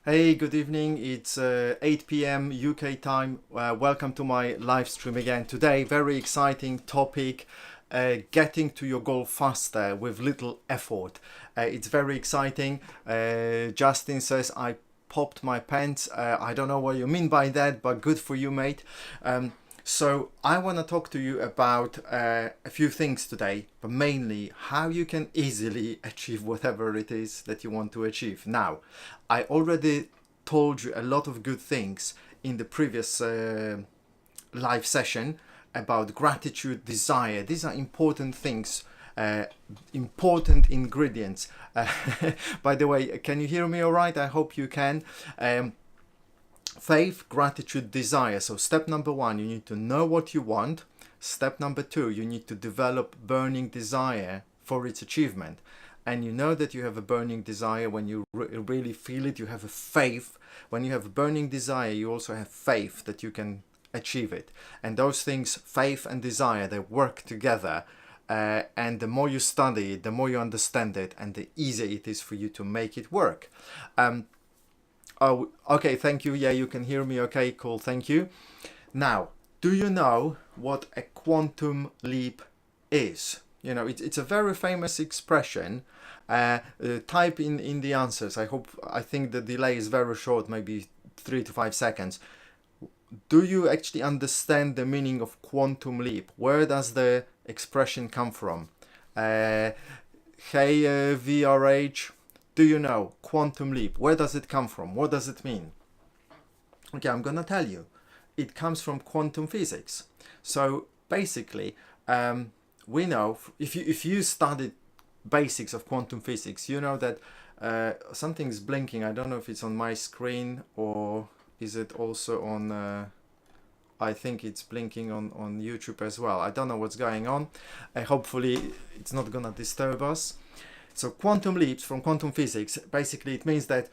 Hey, good evening. It's 8 p.m. UK time. Welcome to my live stream again. Today, very exciting topic, getting to your goal faster with little effort. It's very exciting. Justin says, I popped my pants. I don't know what you mean by that, but good for you, mate. So I want to talk to you about a few things today, but mainly how you can easily achieve whatever it is that you want to achieve. Now, I already told you a lot of good things in the previous live session about gratitude, desire. These are important things, important ingredients. By the way, can you hear me all right? I hope you can. Faith, gratitude, desire. So step number one, you need to know what you want. Step number two, you need to develop burning desire for its achievement. And you know that you have a burning desire when you really feel it. You have a faith. When you have a burning desire, you also have faith that you can achieve it. And those things, faith and desire, they work together. And the more you study it, the more you understand it, and the easier it is for you to make it work. Oh, okay, thank you. Yeah, you can hear me. Okay, cool. Thank you. Now, do you know what a quantum leap is? You know, it's a very famous expression. Type in the answers. I think the delay is very short, maybe 3 to 5 seconds. Do you actually understand the meaning of quantum leap? Where does the expression come from? Hey, VRH. Do you know quantum leap? Where does it come from? What does it mean? Okay, I'm gonna tell you. It comes from quantum physics. So basically, we know if you studied basics of quantum physics, you know that something's blinking. I don't know if it's on my screen or is it also on. I think it's blinking on YouTube as well. I don't know what's going on. Hopefully, it's not gonna disturb us. So quantum leaps from quantum physics, basically it means that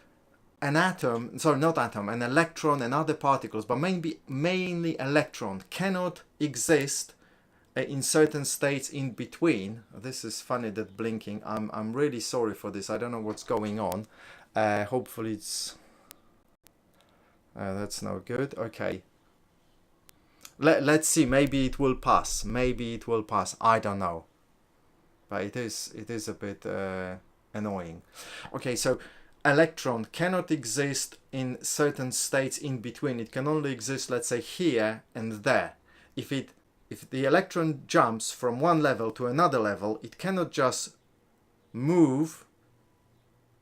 an electron and other particles, but mainly electron, cannot exist in certain states in between. This is funny, that blinking. I'm really sorry for this. I don't know what's going on. Hopefully it's... that's no good. Okay. Let's see. Maybe it will pass. Maybe it will pass. I don't know. But it is a bit annoying. Okay, so electron cannot exist in certain states in between. It can only exist, let's say, here and there. If the electron jumps from one level to another level, it cannot just move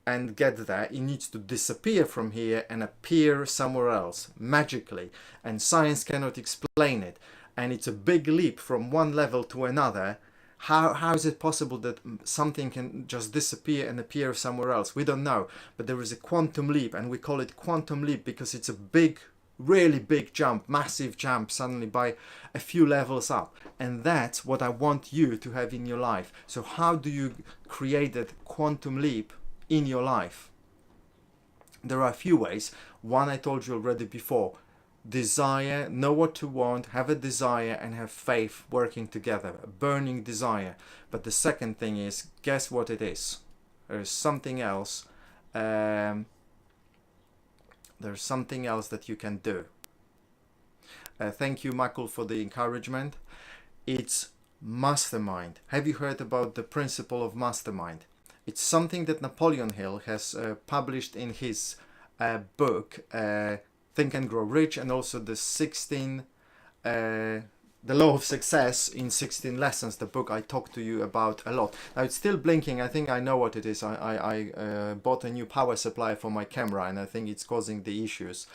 and get there. It needs to disappear from here and appear somewhere else magically, and science cannot explain it. And it's a big leap from one level to another. How is it possible that something can just disappear and appear somewhere else? We don't know, but there is a quantum leap, and we call it quantum leap because it's a big, really big jump, massive jump suddenly by a few levels up. And that's what I want you to have in your life. So how do you create that quantum leap in your life? There are a few ways. One I told you already before. Desire, know what to want, have a desire, and have faith working together, a burning desire. But the second thing is, guess what it is? There's something else. There's something else that you can do. Thank you, Michael, for the encouragement. It's mastermind. Have you heard about the principle of mastermind? It's something that Napoleon Hill has published in his book, Think and Grow Rich, and also the Law of Success in 16 Lessons, the book I talked to you about a lot. Now it's still blinking. I think I know what it is. I bought a new power supply for my camera, and I think it's causing the issues.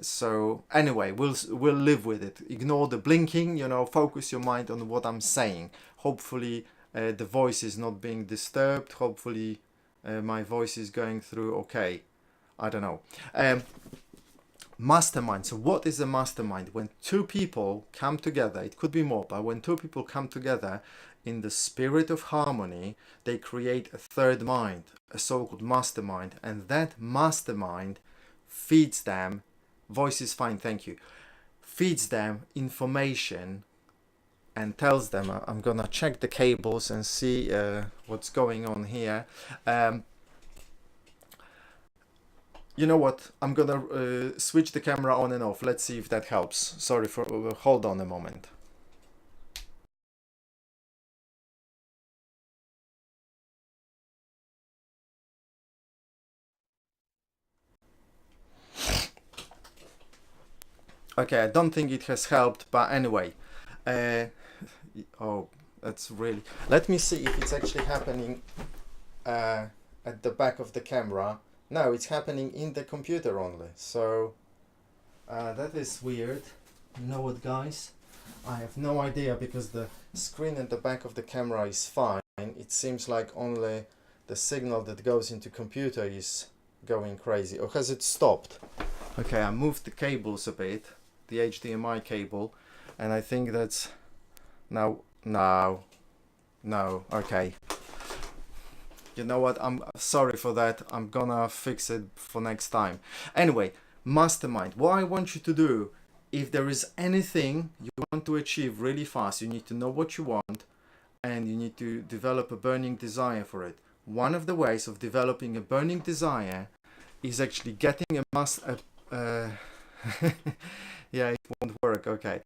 So anyway, we'll live with it. Ignore the blinking, focus your mind on what I'm saying. Hopefully the voice is not being disturbed. Hopefully my voice is going through okay. I don't know. Mastermind. So what is a mastermind? When two people come together, it could be more, but when two people come together in the spirit of harmony, they create a third mind, a so-called mastermind, and that mastermind feeds them, voice is fine, thank you, feeds them information and tells them, I'm gonna check the cables and see what's going on here. You know what? I'm gonna switch the camera on and off. Let's see if that helps. Sorry for, hold on a moment. Okay, I don't think it has helped, but anyway. Uh, oh, that's really. Let me see if it's actually happening uh, at the back of the camera. No, it's happening in the computer only. So that is weird. You know what, guys? I have no idea because the screen at the back of the camera is fine. It seems like only the signal that goes into computer is going crazy. Or has it stopped? Okay, I moved the cables a bit, the HDMI cable, and I think that's now. No, okay. You know what? I'm sorry for that. I'm gonna fix it for next time. Anyway, mastermind. What I want you to do, if there is anything you want to achieve really fast, you need to know what you want and you need to develop a burning desire for it. One of the ways of developing a burning desire is actually getting a yeah, it won't work. Okay.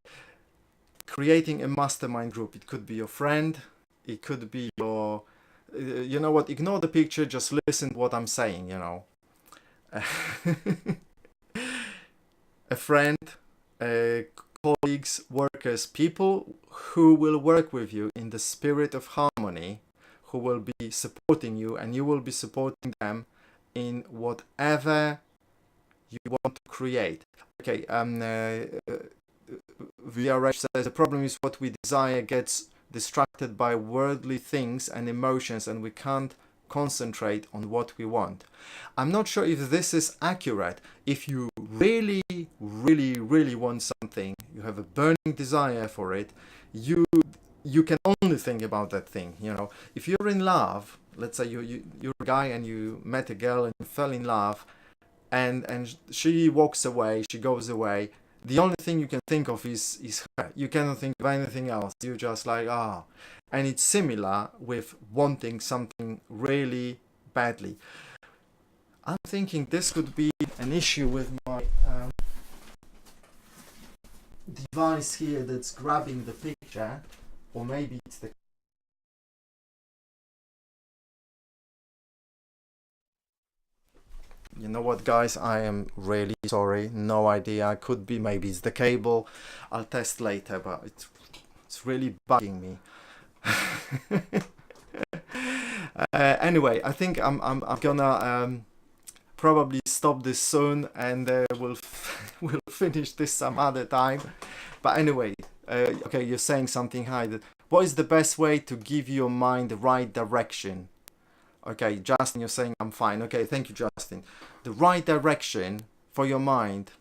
Creating a mastermind group. It could be your friend, it could be your you know what, ignore the picture, just listen to what I'm saying, you know. A friend, uh, colleagues, workers, people who will work with you in the spirit of harmony, who will be supporting you and you will be supporting them in whatever you want to create. Okay, VRH says the problem is what we desire gets distracted by worldly things and emotions and we can't concentrate on what we want. I'm not sure if this is accurate. If you really, really, really want something, you have a burning desire for it, you can only think about that thing. You know, if you're in love, let's say you're a guy and you met a girl and you fell in love, and she walks away, she goes away. The only thing you can think of is her. You cannot think of anything else. You're just like, ah. And it's similar with wanting something really badly. I'm thinking this could be an issue with my device here that's grabbing the picture, or maybe it's the. You know what, guys? I am really sorry. No idea. Could be, maybe it's the cable. I'll test later, but it's really bugging me. Anyway, I think I'm gonna probably stop this soon, and we'll finish this some other time. But anyway, okay, you're saying something, Hyde. What is the best way to give your mind the right direction? Okay, Justin, you're saying I'm fine. Okay, thank you, Justin. The right direction for your mind,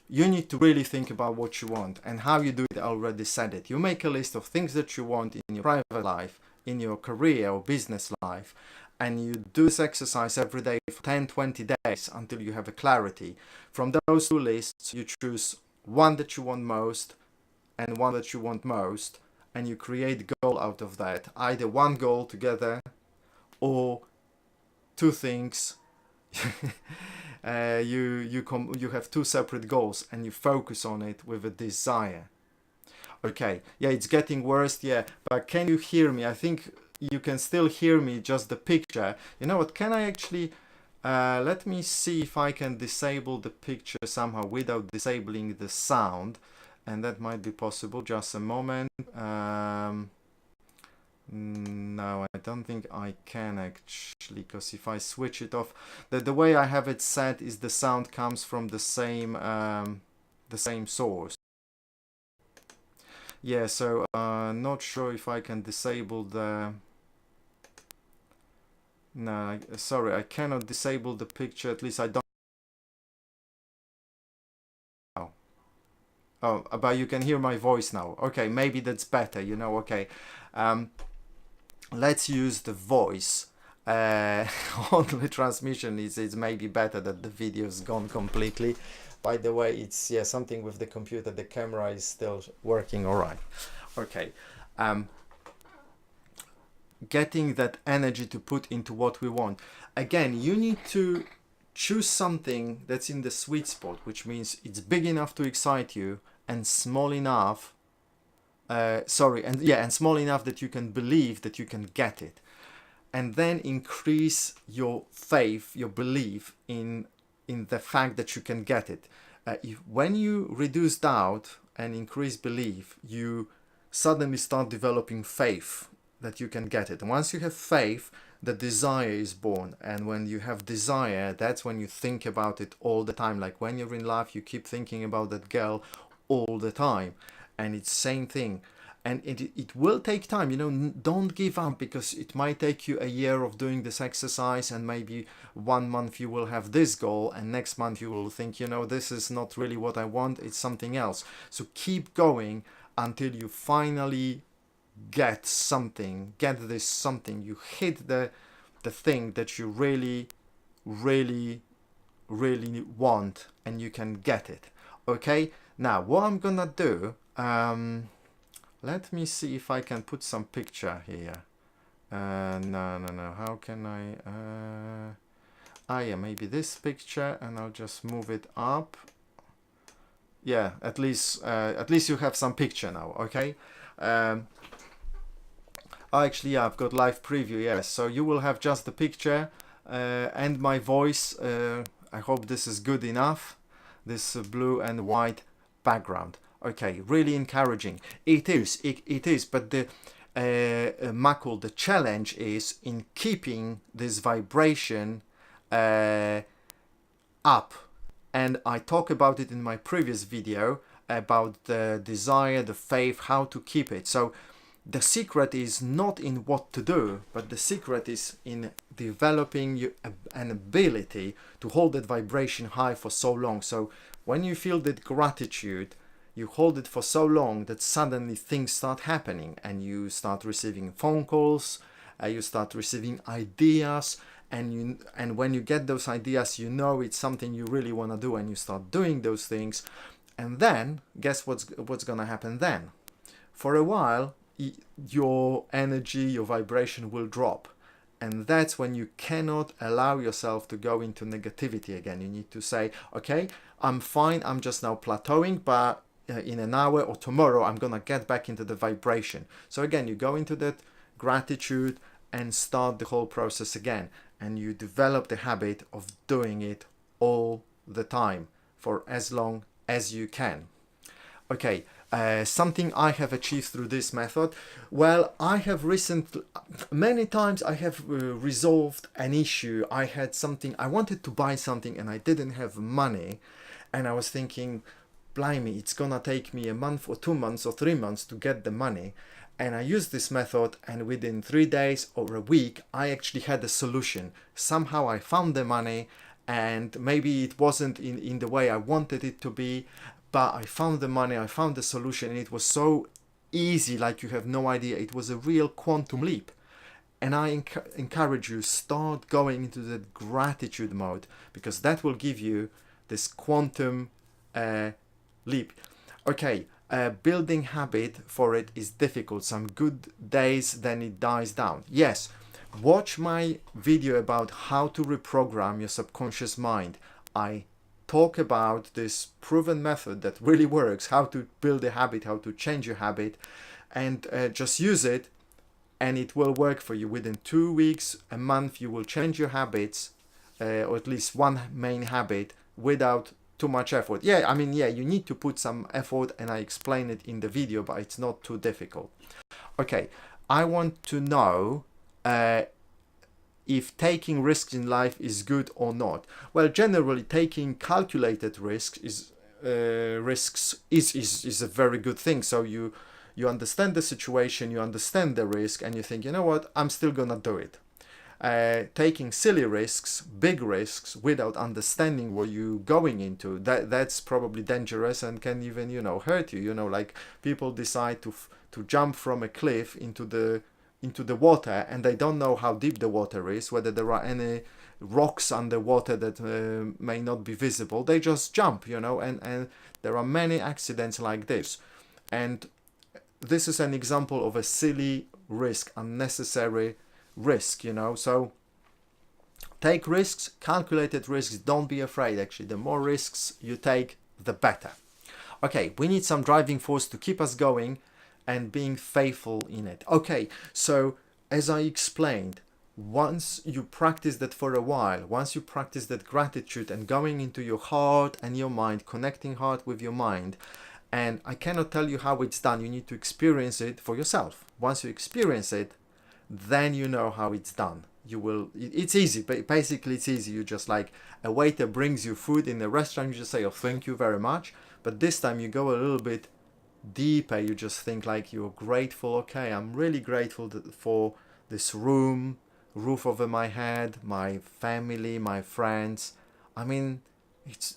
you need to really think about what you want, and how you do it. I already said it. You make a list of things that you want in your private life, in your career or business life, and you do this exercise every day for 10-20 days until you have a clarity. From those two lists, you choose one that you want most and one that you want most, and you create a goal out of that. Either one goal together or two things. You have two separate goals and you focus on it with a desire. Okay, yeah, it's getting worse, yeah, but can you hear me? I think you can still hear me, just the picture. You know what, can I actually let me see if I can disable the picture somehow without disabling the sound, and that might be possible. Just a moment. No, I don't think I can actually, because if I switch it off, the way I have it set is the sound comes from the same source. Yeah, so not sure if I can disable the. No, sorry, I cannot disable the picture. At least I don't. know. Oh, but you can hear my voice now. Okay, maybe that's better. You know. Okay. Let's use the voice on the transmission. It's maybe better that the video's gone completely. By the way, it's something with the computer. The camera is still working all right. Okay. Getting that energy to put into what we want. Again, you need to choose something that's in the sweet spot, which means it's big enough to excite you and small enough and small enough that you can believe that you can get it, and then increase your faith, your belief in the fact that you can get it. When you reduce doubt and increase belief, you suddenly start developing faith that you can get it. And once you have faith, the desire is born. And when you have desire, that's when you think about it all the time. Like when you're in love, you keep thinking about that girl all the time. And it's same thing. And it will take time, don't give up, because it might take you a year of doing this exercise, and maybe 1 month you will have this goal, and next month you will think, this is not really what I want, it's something else. So keep going until you finally get this something, you hit the thing that you really, really, really want, and you can get it. Okay, now what I'm gonna do, let me see if I can put some picture here. No. How can I? Yeah, maybe this picture, and I'll just move it up. Yeah, at least you have some picture now. Okay. Actually, yeah, I've got live preview. Yes, so you will have just the picture and my voice. I hope this is good enough. This blue and white background. Okay, really encouraging. It is, but the Makul, the challenge is in keeping this vibration up. And I talk about it in my previous video about the desire, the faith, how to keep it. So the secret is not in what to do, but the secret is in developing an ability to hold that vibration high for so long. So when you feel that gratitude, you hold it for so long that suddenly things start happening, and you start receiving phone calls, you start receiving ideas, and when you get those ideas, it's something you really want to do, and you start doing those things. And then guess what's going to happen then? For a while, your energy, your vibration will drop, and that's when you cannot allow yourself to go into negativity again. You need to say, okay, I'm fine, I'm just now plateauing, but in an hour or tomorrow I'm gonna get back into the vibration. So again, you go into that gratitude and start the whole process again, and you develop the habit of doing it all the time for as long as you can. Okay, something I have achieved through this method. Well, I have many times I have resolved an issue. I wanted to buy something and I didn't have money, and I was thinking, blimey, it's gonna take me a month or 2 months or 3 months to get the money. And I used this method, and within 3 days or a week, I actually had a solution. Somehow I found the money, and maybe it wasn't in the way I wanted it to be, but I found the money, I found the solution, and it was so easy, like you have no idea. It was a real quantum leap. And I encourage you, start going into the gratitude mode, because that will give you this quantum leap. Okay, building habit for it is difficult. Some good days, then it dies down. Yes, watch my video about how to reprogram your subconscious mind. I talk about this proven method that really works, how to build a habit, how to change your habit, and just use it, and it will work for you. Within 2 weeks, a month, you will change your habits, or at least one main habit, without too much effort. Yeah, you need to put some effort, and I explain it in the video, but it's not too difficult. Okay, I want to know if taking risks in life is good or not. Well, generally, taking calculated risks is a very good thing. So you understand the situation, you understand the risk, and you think, you know what, I'm still gonna do it. Taking silly risks, big risks, without understanding what you're going into, that's probably dangerous and can even hurt you. Like people decide to jump from a cliff into the water, and they don't know how deep the water is, whether there are any rocks underwater that may not be visible. They just jump, and there are many accidents like this. And this is an example of a silly risk, unnecessary risk. So Take risks, calculated risks. Don't be afraid, actually. The more risks you take, the better. Okay, we need some driving force to keep us going and being faithful in it. Okay, so as I explained, once you practice that for a while, once you practice that gratitude and going into your heart and your mind, connecting heart with your mind, and I cannot tell you how it's done, you need to experience it for yourself. Once you experience it, then you know how it's done. You will, it's easy, but basically it's easy. You just like a waiter brings you food in a restaurant, you just say, oh, thank you very much. But this time you go a little bit deeper. You just think like you're grateful. Okay, I'm really grateful for this roof over my head, my family, my friends. I mean, it's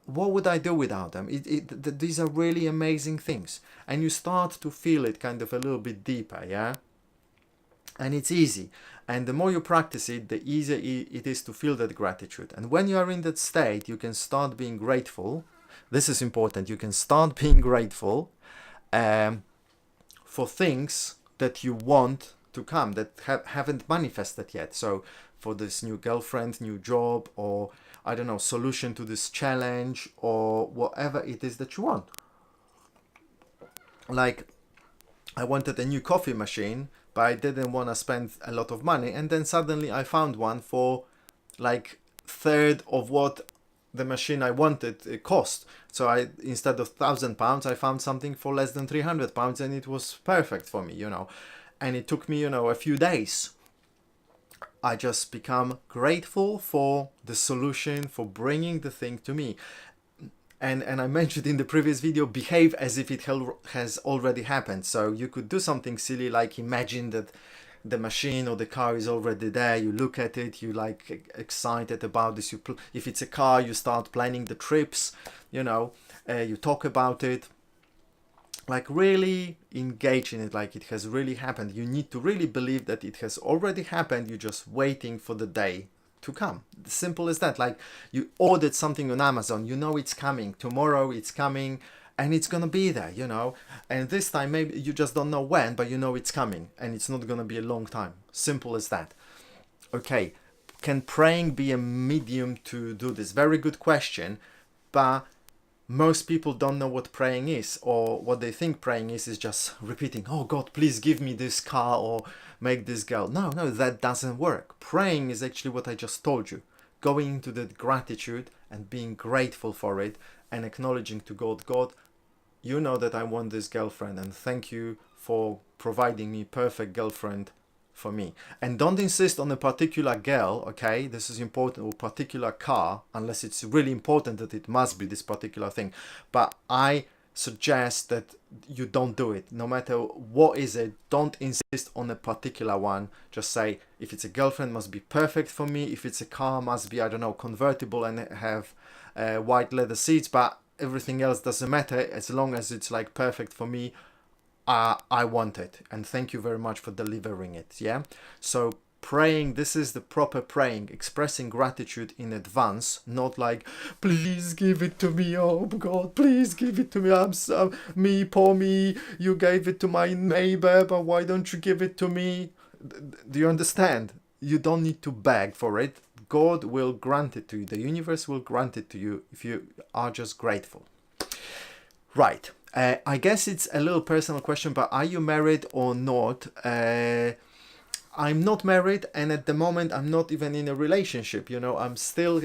what would I do without them? These are really amazing things, and you start to feel it kind of a little bit deeper, yeah. And it's easy, and the more you practice it, the easier it is to feel that gratitude. And when you are in that state, you can start being grateful. This is important. You can start being grateful for things that you want to come that haven't manifested yet. So for this new girlfriend, new job, or I don't know, solution to this challenge, or whatever it is that you want. Like, I wanted a new coffee machine, but I didn't want to spend a lot of money, and then suddenly I found one for like third of what the machine I wanted cost. So I, instead of £1,000, I found something for less than £300, and it was perfect for me, you know. And it took me, you know, a few days. I just become grateful for the solution, for bringing the thing to me. And I mentioned in the previous video, behave as if it has already happened. So you could do something silly like imagine that the machine or the car is already there. You look at it, you like excited about this. If it's a car, you start planning the trips, you know, you talk about it. Like really engage in it like it has really happened. You need to really believe that it has already happened. You're just waiting for the day to come. Simple as that. Like you ordered something on Amazon, you know it's coming. Tomorrow it's coming and it's gonna be there, you know. And this time maybe you just don't know when, but you know it's coming and it's not gonna be a long time. Simple as that. Okay, can praying be a medium to do this? Very good question, but most people don't know what praying is, or what they think praying is just repeating, oh God, please give me this car or make this girl. No, that doesn't work. Praying is actually what I just told you. Going into that gratitude and being grateful for it and acknowledging to God, God, you know that I want this girlfriend and thank you for providing me perfect girlfriend for me. And don't insist on a particular girl, okay? This is important, or particular car, unless it's really important that it must be this particular thing. But I suggest that you don't do it. No matter what is it, don't insist on a particular one. Just say, if it's a girlfriend, must be perfect for me. If it's a car, must be, I don't know, convertible and have white leather seats. But everything else doesn't matter as long as it's like perfect for me. I want it, and thank you very much for delivering it. Yeah, so praying, this is the proper praying, expressing gratitude in advance, not like please give it to me, oh God, please give it to me, I'm so me, poor me, you gave it to my neighbor, but why don't you give it to me? Do you understand? You don't need to beg for it. God will grant it to you. The universe will grant it to you if you are just grateful. Right. I guess it's a little personal question, but are you married or not? I'm not married, and at the moment I'm not even in a relationship. You know, I'm still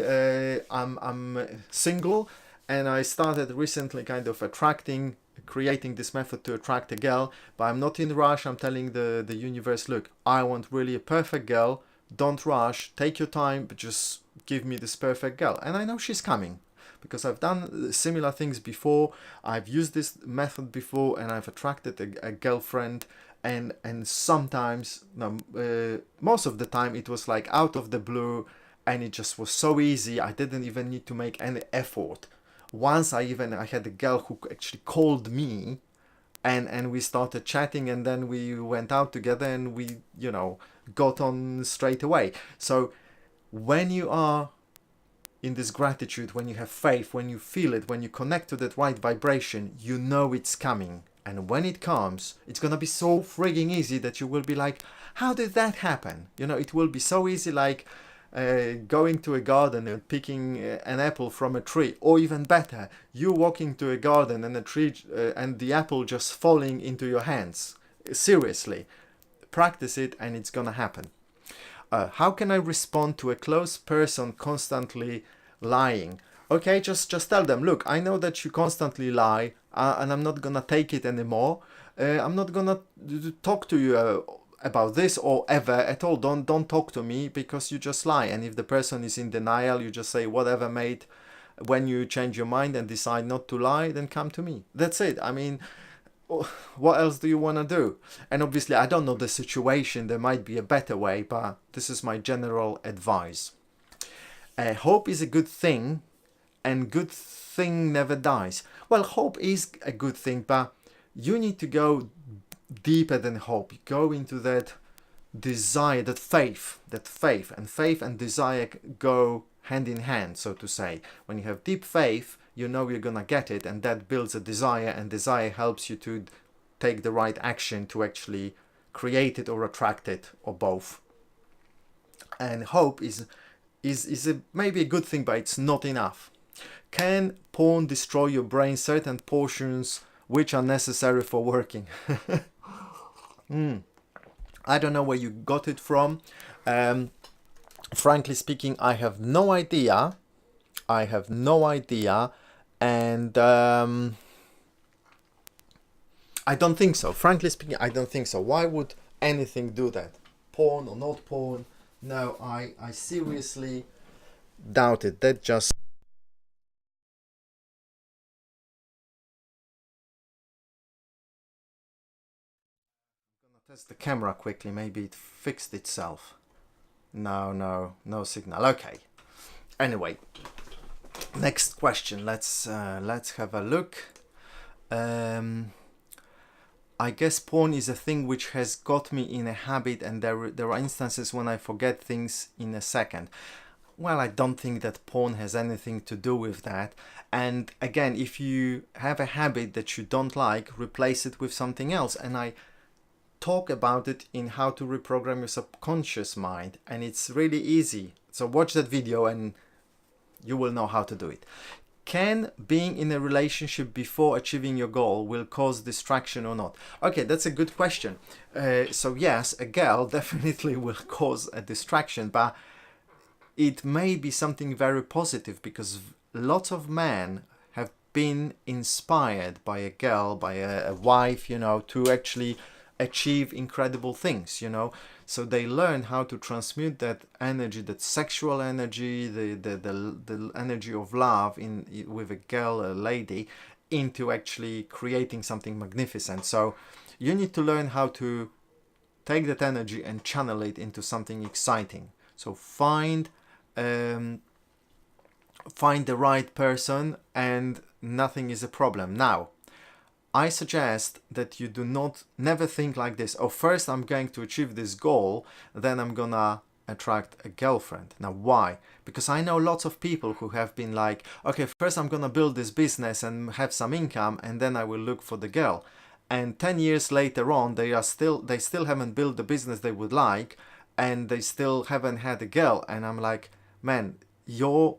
I'm single, and I started recently kind of creating this method to attract a girl. But I'm not in a rush. I'm telling the universe, look, I want really a perfect girl. Don't rush. Take your time, but just give me this perfect girl. And I know she's coming, because I've done similar things before. I've used this method before, and I've attracted a girlfriend. And sometimes, no, most of the time, it was like out of the blue, and it just was so easy. I didn't even need to make any effort. Once I had a girl who actually called me, and we started chatting, and then we went out together, and we, you know, got on straight away. So when you are in this gratitude, when you have faith, when you feel it, when you connect to that right vibration, you know it's coming. And when it comes, it's gonna be so frigging easy that you will be like, how did that happen? You know, it will be so easy, like going to a garden and picking an apple from a tree, or even better, you walking to a garden and a tree and the apple just falling into your hands. Seriously, practice it and it's gonna happen. How can I respond to a close person constantly lying? Okay, just tell them, look, I know that you constantly lie, and I'm not gonna take it anymore. I'm not gonna talk to you about this or ever at all. Don't talk to me because you just lie. And if the person is in denial, you just say, whatever, mate. When you change your mind and decide not to lie, then come to me. That's it. I mean, what else do you want to do? And obviously, I don't know the situation. There might be a better way, but this is my general advice. Hope is a good thing, and good thing never dies. Well, hope is a good thing, but you need to go deeper than hope. Go into that desire, that faith, and faith and desire go hand in hand, so to say. When you have deep faith, you know you're gonna get it, and that builds a desire, and desire helps you to take the right action to actually create it or attract it, or both. And hope is maybe a good thing, but it's not enough. Can porn destroy your brain certain portions which are necessary for working? I don't know where you got it from. Frankly speaking, I have no idea. And I don't think so. Frankly speaking, I don't think so. Why would anything do that? Porn or not porn? No, I seriously doubt it. That just... I'm gonna test the camera quickly. Maybe it fixed itself. No signal. Okay. Anyway, next question. Let's have a look. I guess porn is a thing which has got me in a habit, and there are instances when I forget things in a second. Well, I don't think that porn has anything to do with that. And again, if you have a habit that you don't like, replace it with something else. And I talk about it in how to reprogram your subconscious mind, and it's really easy. So watch that video and you will know how to do it. Can being in a relationship before achieving your goal will cause distraction or not? Okay, that's a good question. So yes, a girl definitely will cause a distraction, but it may be something very positive, because lots of men have been inspired by a girl, by a wife, to actually achieve incredible things, so they learn how to transmute that energy, that sexual energy, the energy of love with a girl, a lady, into actually creating something magnificent. So you need to learn how to take that energy and channel it into something exciting. So find the right person, and nothing is a problem. Now, I suggest that you never think like this. Oh, first I'm going to achieve this goal, then I'm gonna attract a girlfriend. Now, why? Because I know lots of people who have been like, okay, first I'm gonna build this business and have some income, and then I will look for the girl. And 10 years later on, they still haven't built the business they would like, and they still haven't had a girl. And I'm like, man, your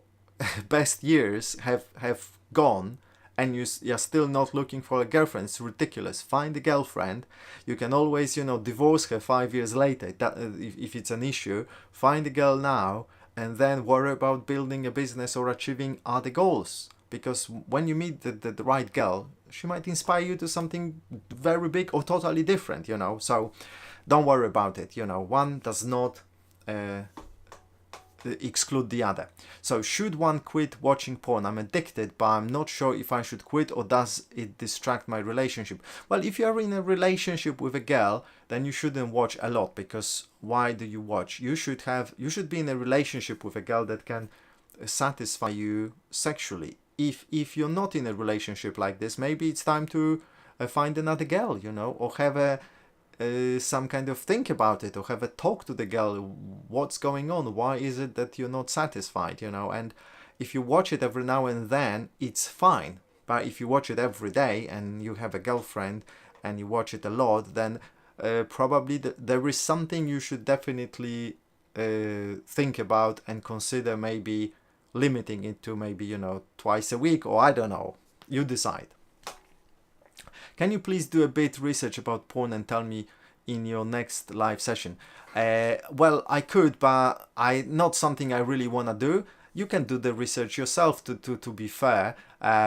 best years have gone, and you're still not looking for a girlfriend. It's ridiculous. Find a girlfriend. You can always, divorce her 5 years later if it's an issue. Find a girl now, and then worry about building a business or achieving other goals. Because when you meet the right girl, she might inspire you to something very big or totally different, So don't worry about it. One does not exclude the other. So should one quit watching porn? I'm addicted, but I'm not sure if I should quit, or does it distract my relationship? Well, if you're in a relationship with a girl, then you shouldn't watch a lot, because why do you watch? You should be in a relationship with a girl that can satisfy you sexually. If you're not in a relationship like this, maybe it's time to find another girl, or have some kind of think about it, or have a talk to the girl. What's going on? Why is it that you're not satisfied? And if you watch it every now and then, it's fine. But if you watch it every day and you have a girlfriend and you watch it a lot, then probably there is something you should definitely think about and consider maybe limiting it to maybe, you know, twice a week, or I don't know. You decide. Can you please do a bit research about porn and tell me in your next live session? Well, I could, but not something I really want to do. You can do the research yourself, to be fair,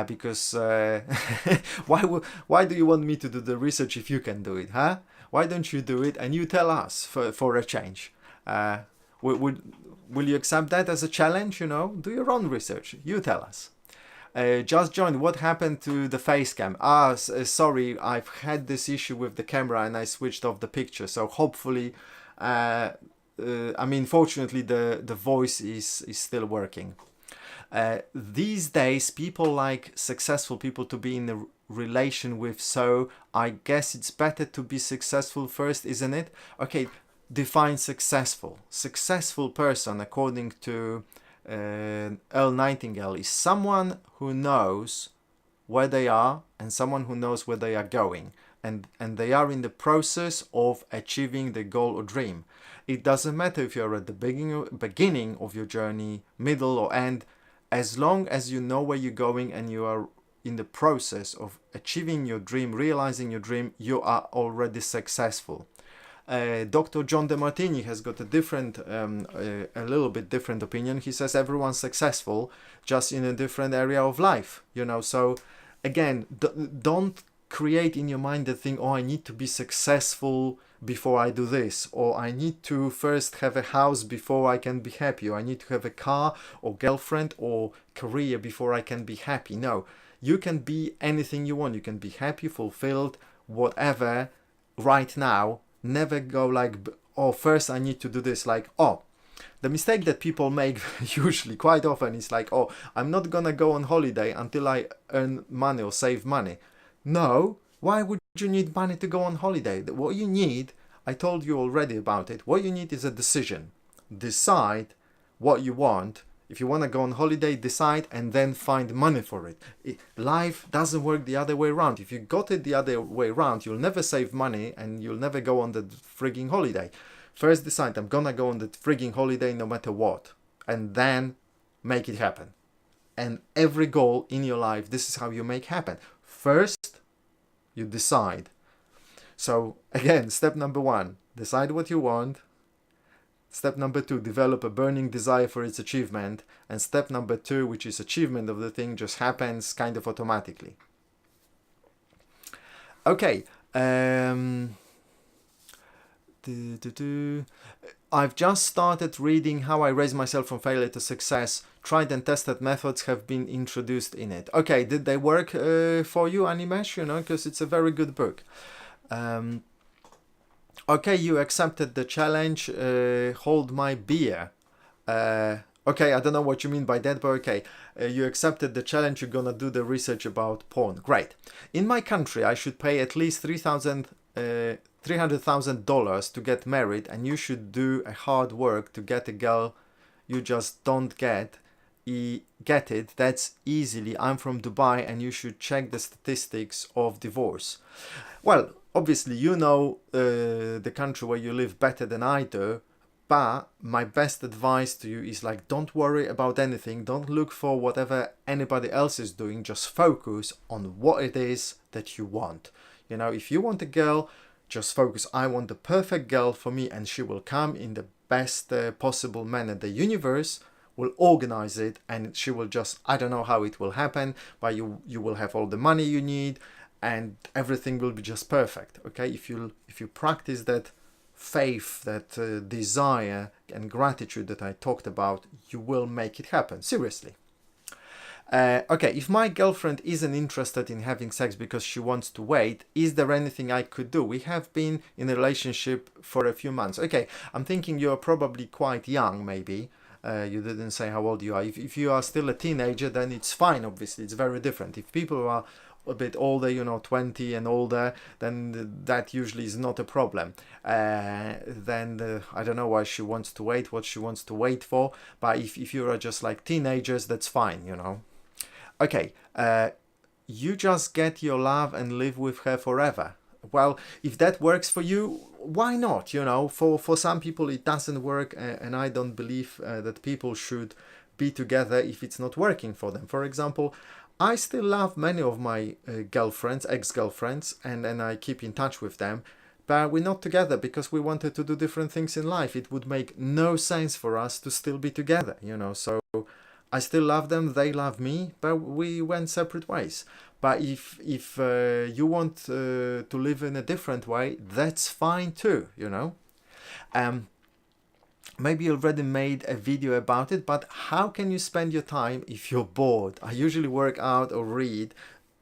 because why do you want me to do the research if you can do it, huh? Why don't you do it and you tell us for a change? Will you accept that as a challenge? You know, do your own research. You tell us. Just joined. What happened to the face cam? Sorry, I've had this issue with the camera and I switched off the picture. So hopefully, I mean, fortunately, the voice is still working. These days, people like successful people to be in a relation with. So I guess it's better to be successful first, isn't it? Okay, define successful. Successful person, according to Earl Nightingale, is someone who knows where they are and someone who knows where they are going, and they are in the process of achieving the goal or dream. It doesn't matter if you're at the beginning of your journey, middle or end, as long as you know where you're going and you are in the process of achieving your dream, realizing your dream, you are already successful. Dr. John DeMartini has got a different, a little bit different opinion. He says everyone's successful, just in a different area of life, you know. So again, don't create in your mind the thing, oh, I need to be successful before I do this, or I need to first have a house before I can be happy, or I need to have a car or girlfriend or career before I can be happy. No, you can be anything you want. You can be happy, fulfilled, whatever, right now. Never go like, oh, first I need to do this. Like, oh, the mistake that people make usually quite often is like, oh, I'm not gonna go on holiday until I earn money or save money. No, why would you need money to go on holiday? What you need, I told you already about it, what you need is a decision. Decide what you want. If you want to go on holiday, decide and then find money for it. Life doesn't work the other way around. If you got it the other way around, you'll never save money and you'll never go on the frigging holiday. First decide, I'm gonna go on the frigging holiday no matter what. And then make it happen. And every goal in your life, this is how you make happen. First, you decide. So again, step number 1, decide what you want. Step number 2, develop a burning desire for its achievement. And step number 2, which is achievement of the thing, just happens kind of automatically. Okay. I've just started reading How I Raised Myself from Failure to Success. Tried and tested methods have been introduced in it. Okay, did they work for you, Animesh? You know, because it's a very good book. Okay, you accepted the challenge. Hold my beer. Okay, I don't know what you mean by that, but okay. You accepted the challenge. You're gonna do the research about porn. Great. In my country, I should pay at least $300,000 to get married, and you should do a hard work to get a girl you just don't get it. That's easily. I'm from Dubai, and you should check the statistics of divorce. Well, obviously, you know the country where you live better than I do, but my best advice to you is like, don't worry about anything. Don't look for whatever anybody else is doing. Just focus on what it is that you want. You know, if you want a girl, just focus. I want the perfect girl for me, and she will come in the best possible manner. The universe will organize it, and she will just, I don't know how it will happen, but you will have all the money you need, and everything will be just perfect. Okay, if you practice that faith, that desire and gratitude that I talked about, you will make it happen. Seriously. Okay, if my girlfriend isn't interested in having sex because she wants to wait, is there anything I could do? We have been in a relationship for a few months. Okay, I'm thinking you're probably quite young, maybe. You didn't say how old you are. If you are still a teenager, then it's fine, obviously. It's very different. If people are a bit older, you know, 20 and older, then that usually is not a problem. Then I don't know why she wants to wait, what she wants to wait for. But if you are just like teenagers, that's fine, you know. Okay, you just get your love and live with her forever. Well, if that works for you, why not? You know, for some people it doesn't work, and I don't believe that people should be together if it's not working for them. For example, I still love many of my girlfriends, ex-girlfriends, and I keep in touch with them, but we're not together because we wanted to do different things in life. It would make no sense for us to still be together, you know. So I still love them, they love me, but we went separate ways. But if you want to live in a different way, that's fine too, you know. Um, Maybe you already made a video about it, but how can you spend your time if you're bored? I usually work out or read,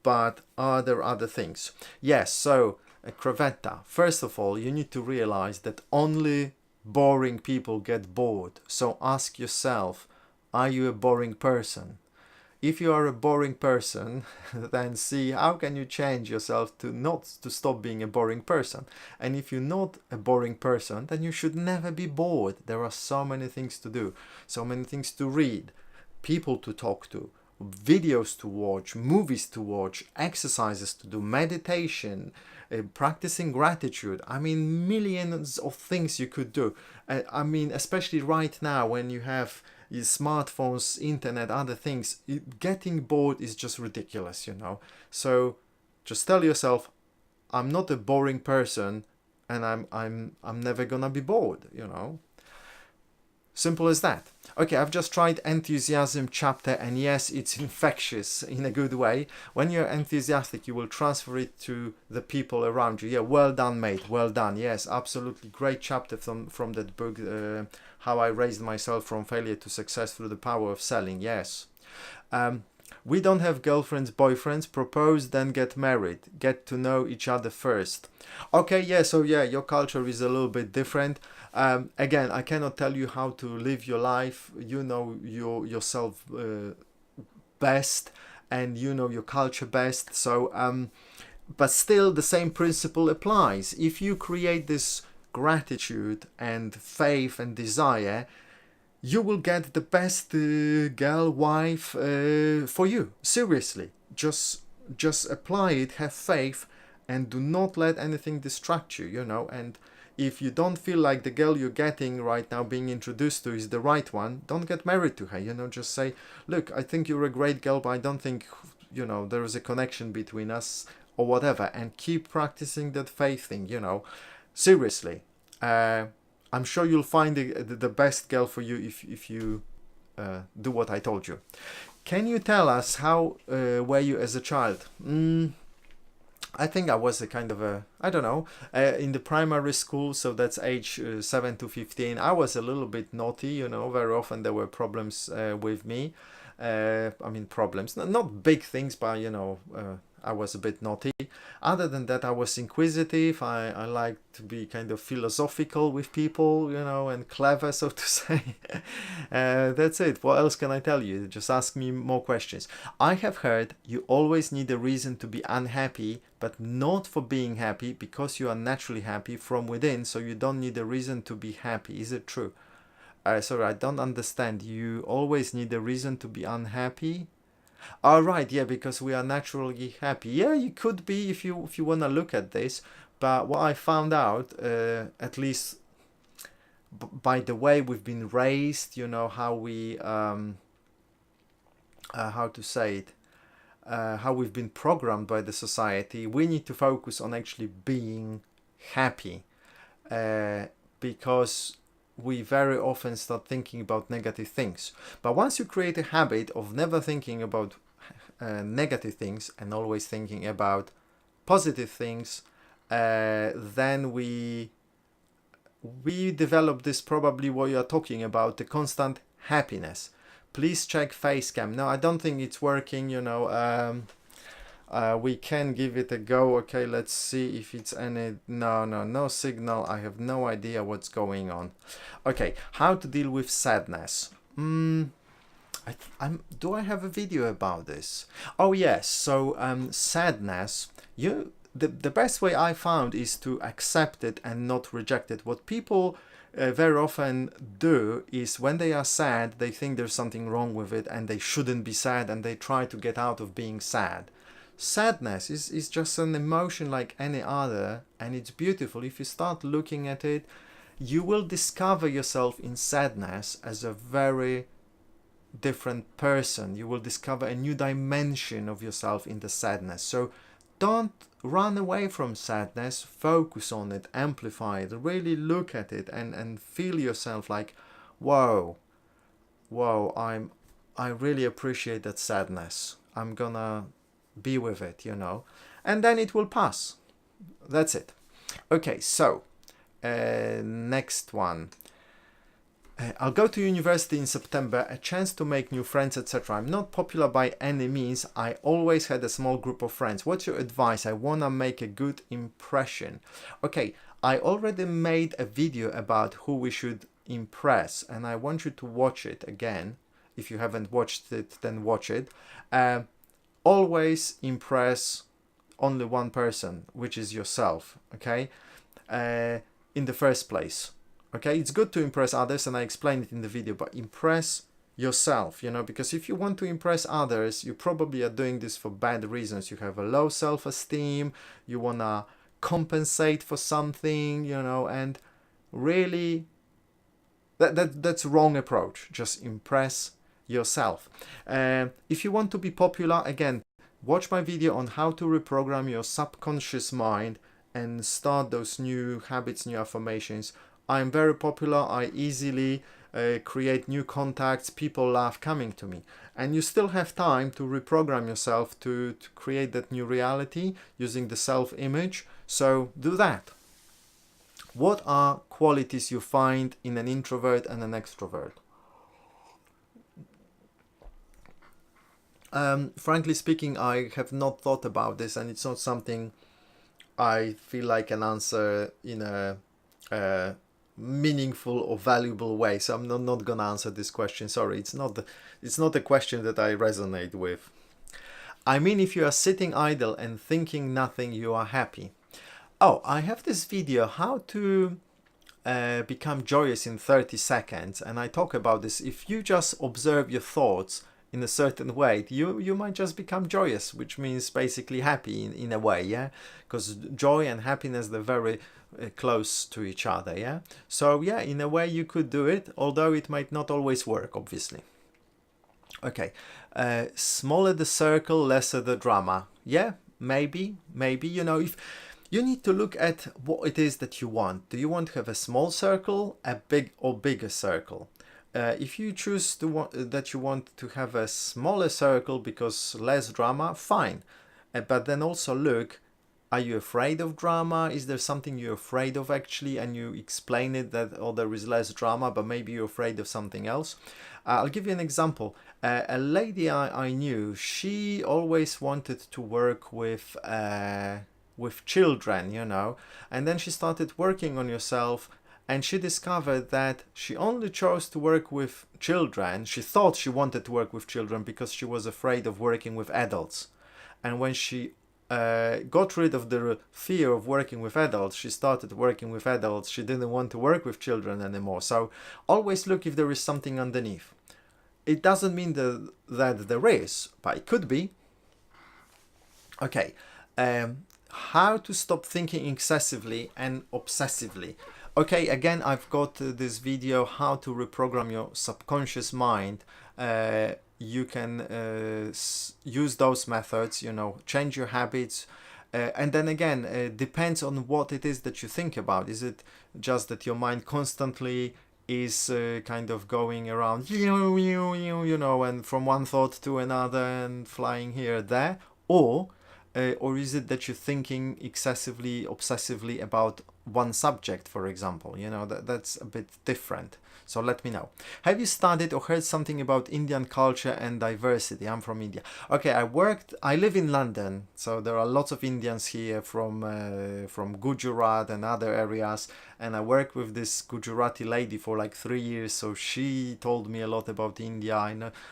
but are there other things? Yes, so Crevetta, first of all, you need to realize that only boring people get bored. So ask yourself, are you a boring person? If you are a boring person, then see how can you change yourself to not to stop being a boring person. And if you're not a boring person, then you should never be bored. There are so many things to do, so many things to read, people to talk to, videos to watch, movies to watch, exercises to do, meditation, practicing gratitude. I mean, millions of things you could do. I mean, especially right now when you have smartphones, internet, other things, getting bored is just ridiculous, you know. So just tell yourself, I'm not a boring person, and I'm never gonna be bored, you know. Simple as that. Okay, I've just tried enthusiasm chapter, and yes, it's infectious in a good way. When you're enthusiastic, you will transfer it to the people around you. Yeah, well done, mate. Well done. Yes, absolutely great chapter from that book, How I Raised Myself from Failure to Success Through the Power of Selling. Yes. We don't have girlfriends, boyfriends. Propose, then get married. Get to know each other first. Okay, yeah, so yeah, your culture is a little bit different. Again, I cannot tell you how to live your life. You know yourself best, and you know your culture best. So, but still, the same principle applies. If you create this gratitude and faith and desire, you will get the best girl, wife for you. Seriously, just apply it. Have faith, and do not let anything distract you. You know, and if you don't feel like the girl you're getting right now, being introduced to, is the right one, don't get married to her. You know, just say, look, I think you're a great girl, but I don't think, you know, there is a connection between us or whatever, and keep practicing that faith thing. You know, seriously. I'm sure you'll find the best girl for you if you do what I told you. Can you tell us how were you as a child? I think I was a kind of a, I don't know, in the primary school, so that's age 7 to 15. I was a little bit naughty, you know, very often there were problems with me. I mean, problems, not big things, but, you know, I was a bit naughty. Other than that, I was inquisitive. I like to be kind of philosophical with people, you know, and clever, so to say. That's it. What else can I tell you? Just ask me more questions. I have heard you always need a reason to be unhappy, but not for being happy, because you are naturally happy from within, so you don't need a reason to be happy. Is it true? Sorry, I don't understand. You always need a reason to be unhappy? All right, yeah, because we are naturally happy. Yeah, you could be if you want to look at this. But what I found out, at least by the way we've been raised, you know, how we how to say it, how we've been programmed by the society, we need to focus on actually being happy, because we very often start thinking about negative things. But once you create a habit of never thinking about negative things and always thinking about positive things, then we develop this, probably what you are talking about, the constant happiness. Please check Facecam. No, I don't think it's working, you know. We can give it a go. Okay, let's see if it's any. No signal. I have no idea what's going on. Okay, how to deal with sadness. Do I have a video about this? Oh yes. So sadness. The best way I found is to accept it and not reject it. What people very often do is, when they are sad, they think there's something wrong with it and they shouldn't be sad, and they try to get out of being sad. Sadness is just an emotion like any other, and it's beautiful. If you start looking at it, you will discover yourself in sadness as a very different person. You will discover a new dimension of yourself in the sadness. So don't run away from sadness, focus on it, amplify it, really look at it, and feel yourself like, whoa, I really appreciate that sadness. I'm gonna be with it, and then it will pass. That's it. Okay, so next one. I'll go to university in September, a chance to make new friends, etc. I'm not popular by any means. I always had a small group of friends. What's your advice? I wanna make a good impression. Okay, I already made a video about who we should impress, and I want you to watch it again. If you haven't watched it, then watch it. Always impress only one person, which is yourself, okay? In the first place. Okay, it's good to impress others, and I explained it in the video, but impress yourself, because if you want to impress others, you probably are doing this for bad reasons. You have a low self-esteem, you want to compensate for something, and really that's wrong approach. Just impress yourself. If you want to be popular, again, watch my video on how to reprogram your subconscious mind and start those new habits, new affirmations. I'm very popular. I easily create new contacts. People love coming to me. And you still have time to reprogram yourself to create that new reality using the self-image. So do that. What are qualities you find in an introvert and an extrovert? Frankly speaking, I have not thought about this, and it's not something I feel like an answer in a meaningful or valuable way. So I'm not gonna answer this question. Sorry, it's not a question that I resonate with. I mean, if you are sitting idle and thinking nothing, you are happy. Oh, I have this video, how to become joyous in 30 seconds, and I talk about this. If you just observe your thoughts in a certain way, you might just become joyous, which means basically happy in a way, yeah? Because joy and happiness, they're very close to each other, yeah? So yeah, in a way you could do it, although it might not always work, obviously. Okay, smaller the circle, lesser the drama. Yeah, maybe, if you need to look at what it is that you want. Do you want to have a small circle, a big or bigger circle? If you choose that you want to have a smaller circle because less drama, fine. But then also look, are you afraid of drama? Is there something you're afraid of actually, and you explain it that, oh, there is less drama, but maybe you're afraid of something else? I'll give you an example. A lady I knew, she always wanted to work with children, and then she started working on herself, and she discovered that she only chose to work with children. She thought she wanted to work with children because she was afraid of working with adults. And when she got rid of the fear of working with adults, she started working with adults. She didn't want to work with children anymore. So always look if there is something underneath. It doesn't mean that there is, but it could be. Okay, how to stop thinking excessively and obsessively. Okay, again, I've got this video, how to reprogram your subconscious mind. You can use those methods, change your habits. And then again, depends on what it is that you think about. Is it just that your mind constantly is kind of going around, and from one thought to another and flying here and there? Or is it that you're thinking excessively, obsessively about one subject, for example? That's a bit different. So let me know. Have you studied or heard something about Indian culture and diversity? I'm from India. Okay, I live in London, so there are lots of Indians here from Gujarat and other areas, and I worked with this Gujarati lady for like 3 years, so she told me a lot about India.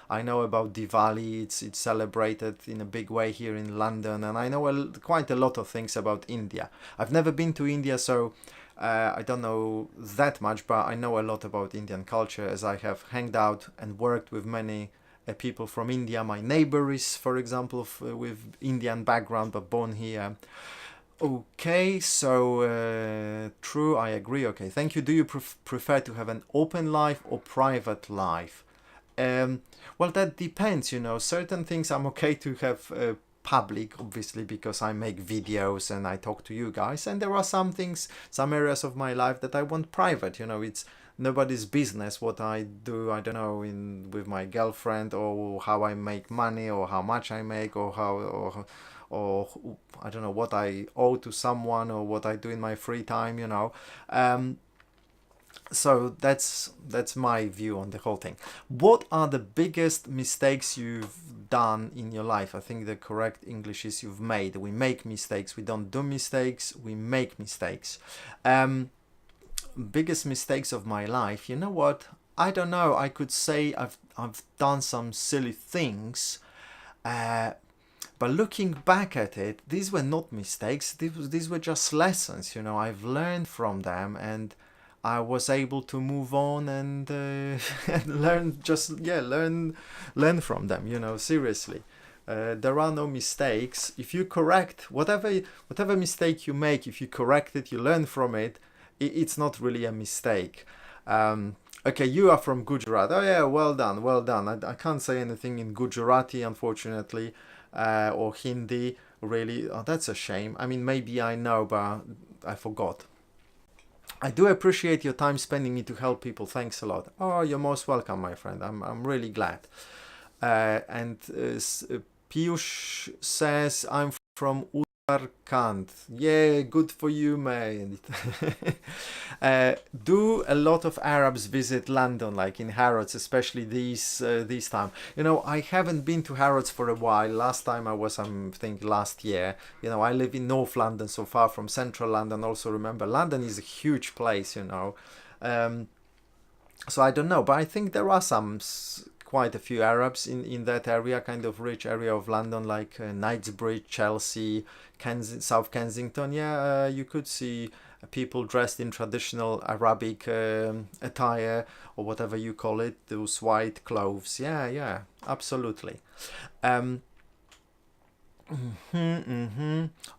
I know about Diwali. It's celebrated in a big way here in London, and I know quite a lot of things about India. I've never been to India, so I don't know that much, but I know a lot about Indian culture, as I have hanged out and worked with many people from India. My neighbor is, for example, with Indian background but born here. Okay, so true, I agree. Okay, thank you. Do you prefer to have an open life or private life? Well, that depends, you know. Certain things I'm okay to have public, obviously, because I make videos and I talk to you guys. And there are some things, some areas of my life that I want private. You know, it's nobody's business what I do. I don't know, in with my girlfriend, or how I make money, or how much I make, or how, or I don't know what I owe to someone, or what I do in my free time. You know. So that's my view on the whole thing. What are the biggest mistakes you've done in your life? I think the correct English is you've made. We make mistakes. We don't do mistakes. We make mistakes. Biggest mistakes of my life. You know what? I don't know. I could say I've done some silly things. But looking back at it, these were not mistakes. These were just lessons. You know, I've learned from them, and I was able to move on and, and learn from them. You know, seriously, there are no mistakes. If you correct whatever mistake you make, if you correct it, you learn from it. It's not really a mistake. Okay, you are from Gujarat. Oh yeah, well done, well done. I can't say anything in Gujarati, unfortunately, or Hindi. Really, oh, that's a shame. I mean, maybe I know, but I forgot. I do appreciate your time spending it to help people. Thanks a lot. Oh, you're most welcome, my friend. I'm really glad. And Piyush says, I'm from Uttarakhand. Yeah, good for you, mate. Do a lot of Arabs visit London, like in Harrods, especially these time? You know, I haven't been to Harrods for a while. Last time I was, I think, last year. You know, I live in North London, so far from Central London. Also, remember, London is a huge place, you know. So I don't know, but I think there are quite a few Arabs in that area, kind of rich area of London, like Knightsbridge, Chelsea, South Kensington. Yeah, you could see people dressed in traditional Arabic attire, or whatever you call it, those white clothes. Yeah, absolutely.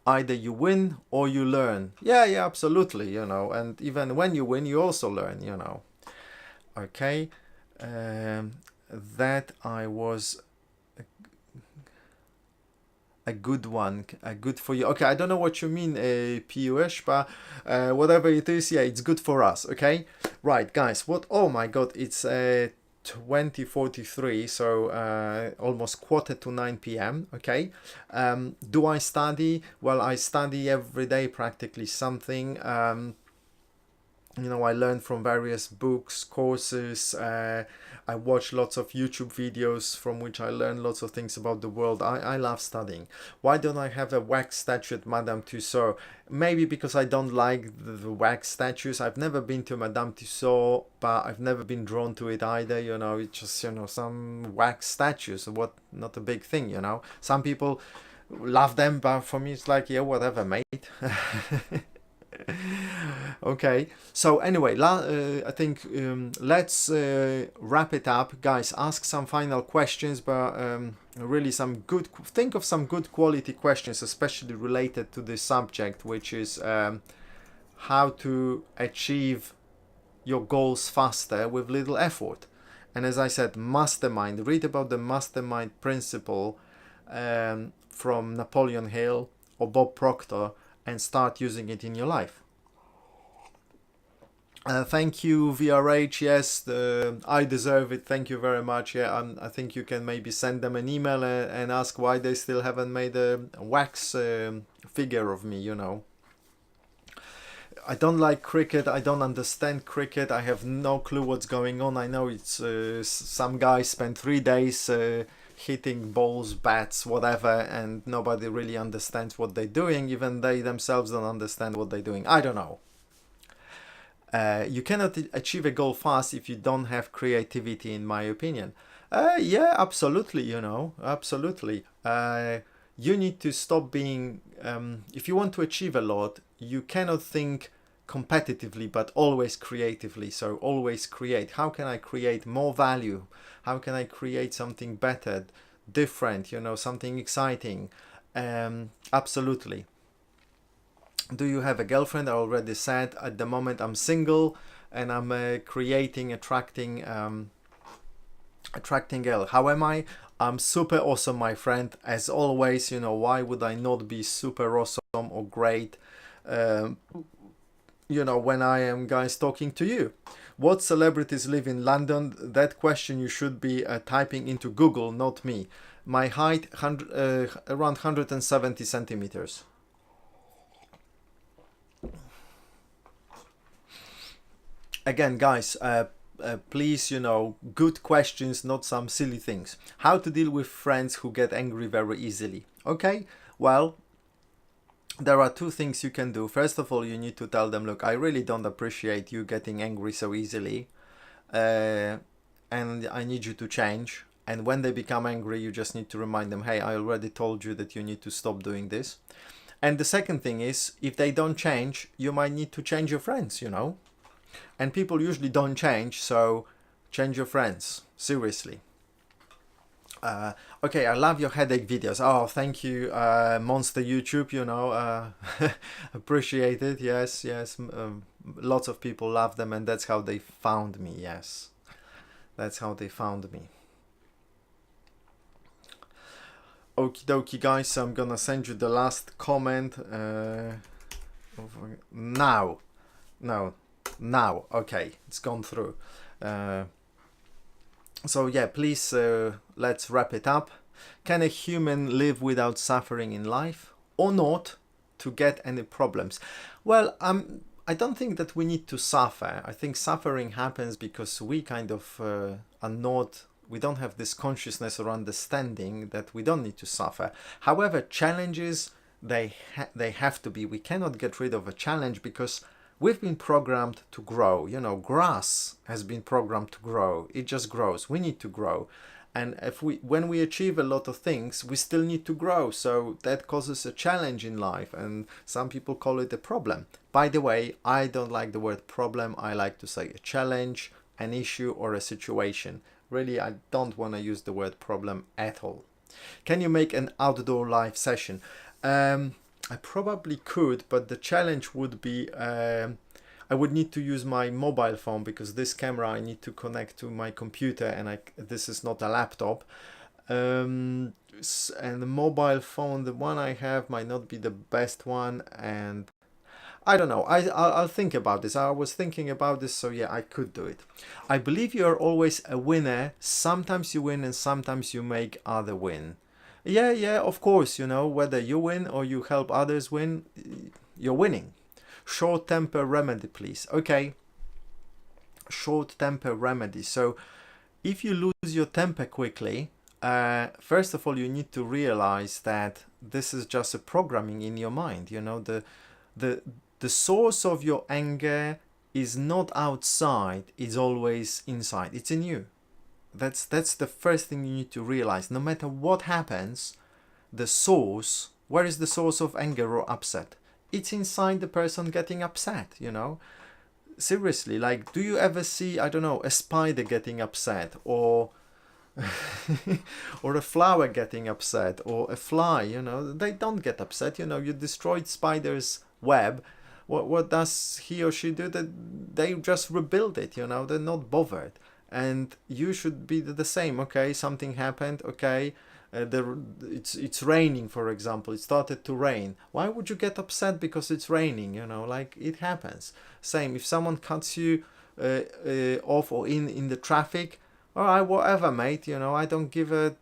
Either you win or you learn. Yeah, absolutely, you know, and even when you win, you also learn, you know. Okay. That I was a good one, a good for you. Okay, I don't know what you mean, Piyush, but whatever it is, yeah, it's good for us. Okay, right, guys. What? Oh my God, it's 20:43, so almost 8:45 p.m. Okay. Do I study? Well, I study every day, practically something. You know, I learn from various books, courses. I watch lots of YouTube videos from which I learn lots of things about the world. I love studying. Why don't I have a wax statue at Madame Tussauds? Maybe because I don't like the wax statues. I've never been to Madame Tussauds, but I've never been drawn to it either. You know, it's just, you know, some wax statues. What? Not a big thing, you know. Some people love them, but for me it's like, yeah, whatever, mate. Okay, so anyway, I think let's wrap it up, guys. Ask some final questions, but really think of some good quality questions, especially related to this subject, which is how to achieve your goals faster with little effort. And as I said, mastermind. Read about the mastermind principle from Napoleon Hill or Bob Proctor, and start using it in your life. Thank you, VRH. Yes, I deserve it. Thank you very much. Yeah, I think you can maybe send them an email and ask why they still haven't made a wax figure of me, you know. I don't like cricket. I don't understand cricket. I have no clue what's going on. I know it's some guys spend 3 days hitting balls, bats, whatever, and nobody really understands what they're doing. Even they themselves don't understand what they're doing. I don't know. You cannot achieve a goal fast if you don't have creativity, in my opinion. Yeah, absolutely, you know, absolutely. You need to stop being, if you want to achieve a lot, you cannot think competitively, but always creatively. So always create. How can I create more value? How can I create something better, different, you know, something exciting? Absolutely. Do you have a girlfriend? I already said at the moment I'm single, and I'm creating, attracting girl. How am I? I'm super awesome, my friend, as always. You know, why would I not be super awesome or great, um, you know, when I am, guys, talking to you? What celebrities live in London? That question you should be typing into Google, not me. My height, around 170 centimeters. Again, guys, please, you know, good questions, not some silly things. How to deal with friends who get angry very easily? Okay, well, there are two things you can do. First of all, you need to tell them, look, I really don't appreciate you getting angry so easily, uh, and I need you to change. And when they become angry, you just need to remind them, hey, I already told you that you need to stop doing this. And the second thing is, if they don't change, you might need to change your friends, you know. And people usually don't change, so change your friends, seriously. Okay, I love your headache videos. Oh, thank you, Monster YouTube, you know, appreciate it. Yes, yes, lots of people love them, and that's how they found me. Yes, that's how they found me. Okie dokie, guys, so I'm gonna send you the last comment now. No, now. Okay, it's gone through. So yeah, please, let's wrap it up. Can a human live without suffering in life, or not, to get any problems? Well, I don't think that we need to suffer. I think suffering happens because we kind of are not, we don't have this consciousness or understanding that we don't need to suffer. However, challenges, they have to be. We cannot get rid of a challenge because we've been programmed to grow. You know, grass has been programmed to grow. It just grows. We need to grow. And when we achieve a lot of things, we still need to grow. So that causes a challenge in life, and some people call it a problem. By the way, I don't like the word problem. I like to say a challenge, an issue, or a situation. Really, I don't want to use the word problem at all. Can you make an outdoor live session? I probably could, but the challenge would be I would need to use my mobile phone, because this camera I need to connect to my computer, and this is not a laptop. And the mobile phone, the one I have, might not be the best one, and I don't know. I'll think about this. I was thinking about this, so yeah, I could do it. I believe you are always a winner. Sometimes you win and sometimes you make other win. Yeah, yeah, of course, you know, whether you win or you help others win, you're winning. Short temper remedy, please. Okay, short temper remedy. So if you lose your temper quickly, first of all, you need to realize that this is just a programming in your mind. You know, the the source of your anger is not outside, it's always inside. It's in you. That's the first thing you need to realize. No matter what happens, the source, where is the source of anger or upset? It's inside the person getting upset, you know. Seriously, like, do you ever see, I don't know, a spider getting upset, or or a flower getting upset, or a fly? You know, they don't get upset. You know, you destroyed spider's web. What does he or she do? That they just rebuild it. You know, they're not bothered. And you should be the same. Okay, something happened. Okay, it's raining, for example. It started to rain. Why would you get upset because it's raining? You know, like, it happens. Same if someone cuts you off or in the traffic. All right, whatever, mate. You know, I don't give a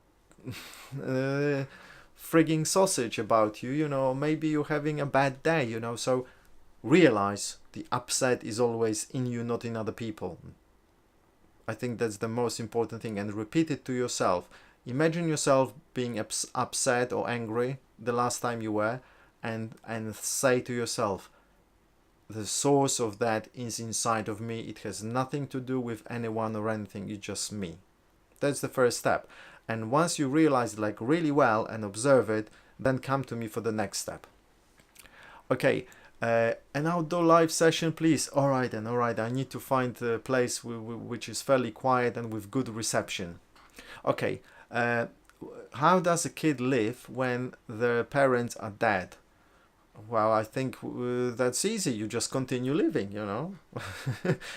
frigging sausage about you. You know, maybe you're having a bad day. You know, so realize the upset is always in you, not in other people. I think that's the most important thing, and repeat it to yourself. Imagine yourself being upset or angry the last time you were, and say to yourself, the source of that is inside of me. It has nothing to do with anyone or anything. It's just me. That's the first step. And once you realize it, like, really well and observe it, then come to me for the next step. Okay, An outdoor live session, please. All right then, all right. I need to find a place which is fairly quiet and with good reception. Okay. How does a kid live when their parents are dead? Well, I think that's easy. You just continue living, you know.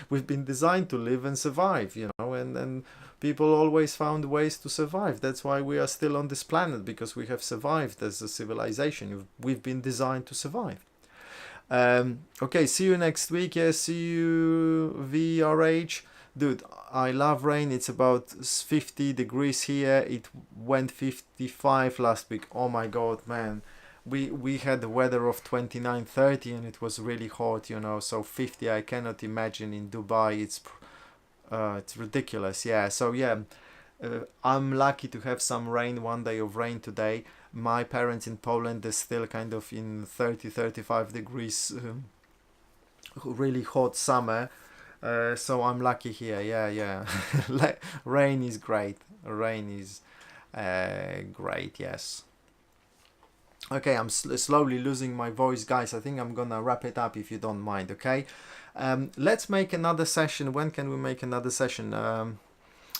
We've been designed to live and survive, you know, and people always found ways to survive. That's why we are still on this planet, because we have survived as a civilization. We've been designed to survive. Okay, see you next week. Yeah, see you, VRH. Dude, I love rain. It's about 50 degrees here. It went 55 last week. Oh my god, man. We had the weather of 29, 30, and it was really hot, you know. So 50, I cannot imagine in Dubai. It's ridiculous. Yeah. So yeah, I'm lucky to have some rain, one day of rain today. My parents in Poland is still kind of in 30, 35 degrees, really hot summer. So I'm lucky here. Yeah, yeah. Rain is great. Rain is great. Yes. Okay, I'm slowly losing my voice, guys. I think I'm gonna wrap it up if you don't mind. Okay. Let's make another session. When can we make another session? I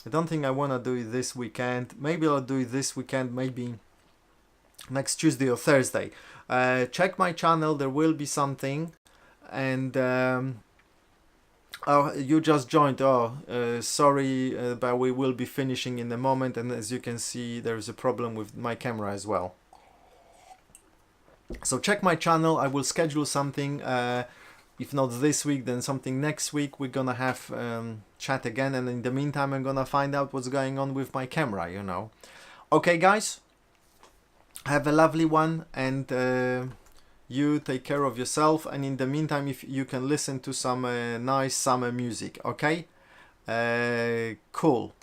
don't think I wanna do it this weekend. Maybe I'll do it this weekend. Maybe next Tuesday or Thursday. Check my channel. There will be something. And oh, you just joined. Oh, sorry, but we will be finishing in a moment. And as you can see, there's a problem with my camera as well. So check my channel. I will schedule something. If not this week, then something next week. We're gonna have chat again. And in the meantime, I'm gonna find out what's going on with my camera, you know. Okay, guys. Have a lovely one. And you take care of yourself. And in the meantime, if you can listen to some nice summer music. Okay. Cool.